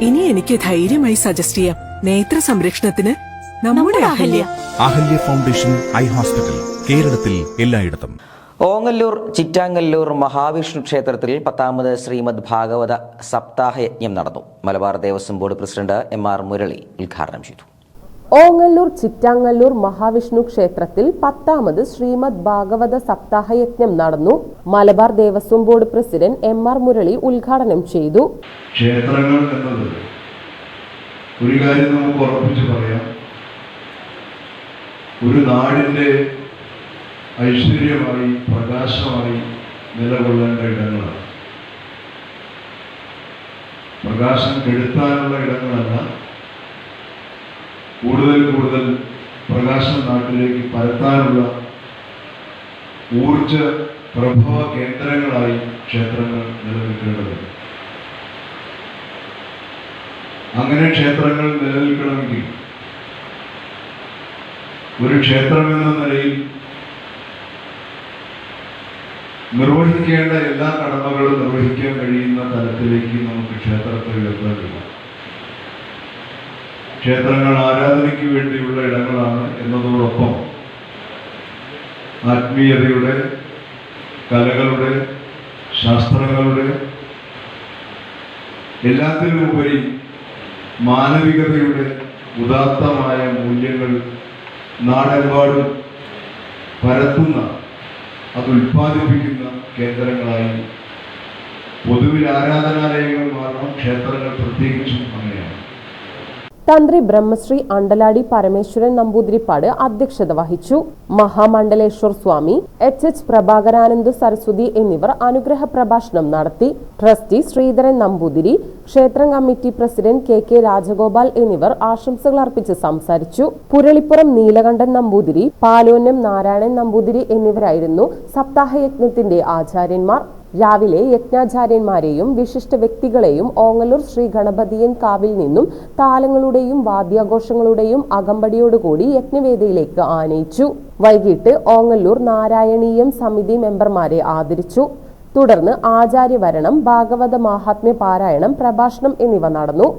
ഇനി എനിക്ക് ധൈര്യമായി സജസ്റ്റ് ചെയ്യാം. നേത്ര സംരക്ഷണത്തിന് നമ്മുടെ അഹല്യ ഫൗണ്ടേഷൻ ഐ ഹോസ്പിറ്റൽ, കേരളത്തിൽ എല്ലായിടത്തും. ഓങ്ങല്ലൂർ ചിറ്റാങ്ങല്ലൂർ മഹാവിഷ്ണു ക്ഷേത്രത്തിൽ 10ാമത് ശ്രീമദ് ഭാഗവത സപ്താഹയജ്ഞം നടന്നു. Malabar Devaswom board president എം.ആർ. മുരളി ഉദ്ഘാടനം ചെയ്തു. ഓങ്ങല്ലൂർ ചിറ്റാങ്ങല്ലൂർ മഹാവിഷ്ണു ക്ഷേത്രത്തിൽ 10ാമത് ശ്രീമദ് ഭാഗവത സപ്താഹയജ്ഞം നടന്നു. Malabar Devaswom board president എം.ആർ. മുരളി ഉദ്ഘാടനം ചെയ്തു. ക്ഷേത്രങ്ങൾ എന്നത് ഒരു കാര്യം നമുക്ക് ഉറപ്പിച്ച് പറയാം, ഒരു നാടിൻ്റെ ഐശ്വര്യമായി പ്രകാശമായി നിലകൊള്ളേണ്ട ഇടങ്ങളാണ്. പ്രകാശം കെടുത്താനുള്ള ഇടങ്ങളല്ല, കൂടുതൽ കൂടുതൽ പ്രകാശം നാട്ടിലേക്ക് പരത്താനുള്ള ഊർജ പ്രഭവ കേന്ദ്രങ്ങളായി ക്ഷേത്രങ്ങൾ നിലനിൽക്കേണ്ടതുണ്ട്. അങ്ങനെ ക്ഷേത്രങ്ങൾ നിലനിൽക്കണമെങ്കിൽ ഒരു ക്ഷേത്രം എന്ന നിലയിൽ നിർവഹിക്കേണ്ട എല്ലാ കടമകളും നിർവഹിക്കാൻ കഴിയുന്ന തലത്തിലേക്ക് നമുക്ക് ക്ഷേത്രത്തെ ഉയർത്താൻ. ക്ഷേത്രങ്ങൾ ആരാധനയ്ക്ക് വേണ്ടിയുള്ള ഇടങ്ങളാണ് എന്നതോടൊപ്പം ആത്മീയതയുടെ, കലകളുടെ, ശാസ്ത്രങ്ങളുടെ, എല്ലാത്തിനുമുപരി മാനവികതയുടെ ഉദാത്തമായ മൂല്യങ്ങൾ നാടെമ്പാടും പരത്തുന്ന, അത് ഉൽപ്പാദിപ്പിക്കുന്ന കേന്ദ്രങ്ങളായി പൊതുവിൽ ആരാധനാലയങ്ങൾ മാറണം. ക്ഷേത്രങ്ങൾ പ്രത്യേകിച്ചും അങ്ങനെയാണ്. തന്ത്രി ബ്രഹ്മശ്രീ അണ്ടലാടി പരമേശ്വരൻ നമ്പൂതിരിപ്പാട് അധ്യക്ഷത വഹിച്ചു. മഹാമണ്ഡലേശ്വർ സ്വാമി, H.H. പ്രഭാകരാനന്ദ സരസ്വതി എന്നിവർ അനുഗ്രഹ പ്രഭാഷണം നടത്തി. ട്രസ്റ്റി ശ്രീധരൻ നമ്പൂതിരി, ക്ഷേത്രം കമ്മിറ്റി പ്രസിഡന്റ് K.K. രാജഗോപാൽ എന്നിവർ ആശംസകൾ അർപ്പിച്ച് സംസാരിച്ചു. പുരളിപ്പുറം നീലകണ്ഠൻ നമ്പൂതിരി, പാലോന്നം നാരായണൻ നമ്പൂതിരി എന്നിവരായിരുന്നു സപ്താഹയജ്ഞത്തിന്റെ ആചാര്യന്മാർ. രാവിലെ യജ്ഞാചാര്യന്മാരെയും വിശിഷ്ട വ്യക്തികളെയും ഓങ്ങല്ലൂർ ശ്രീ ഗണപതിയൻ കാവിൽ നിന്നും താലങ്ങളുടെയും വാദ്യാഘോഷങ്ങളുടെയും അകമ്പടിയോടുകൂടി യജ്ഞവേദിയിലേക്ക് ആനയിച്ചു. വൈകിട്ട് ഓങ്ങല്ലൂർ നാരായണീയം സമിതി മെമ്പർമാരെ ആദരിച്ചു. തുടർന്ന് ആചാര്യവരണം, ഭാഗവത മാഹാത്മ്യ പാരായണം, പ്രഭാഷണം എന്നിവ നടന്നു.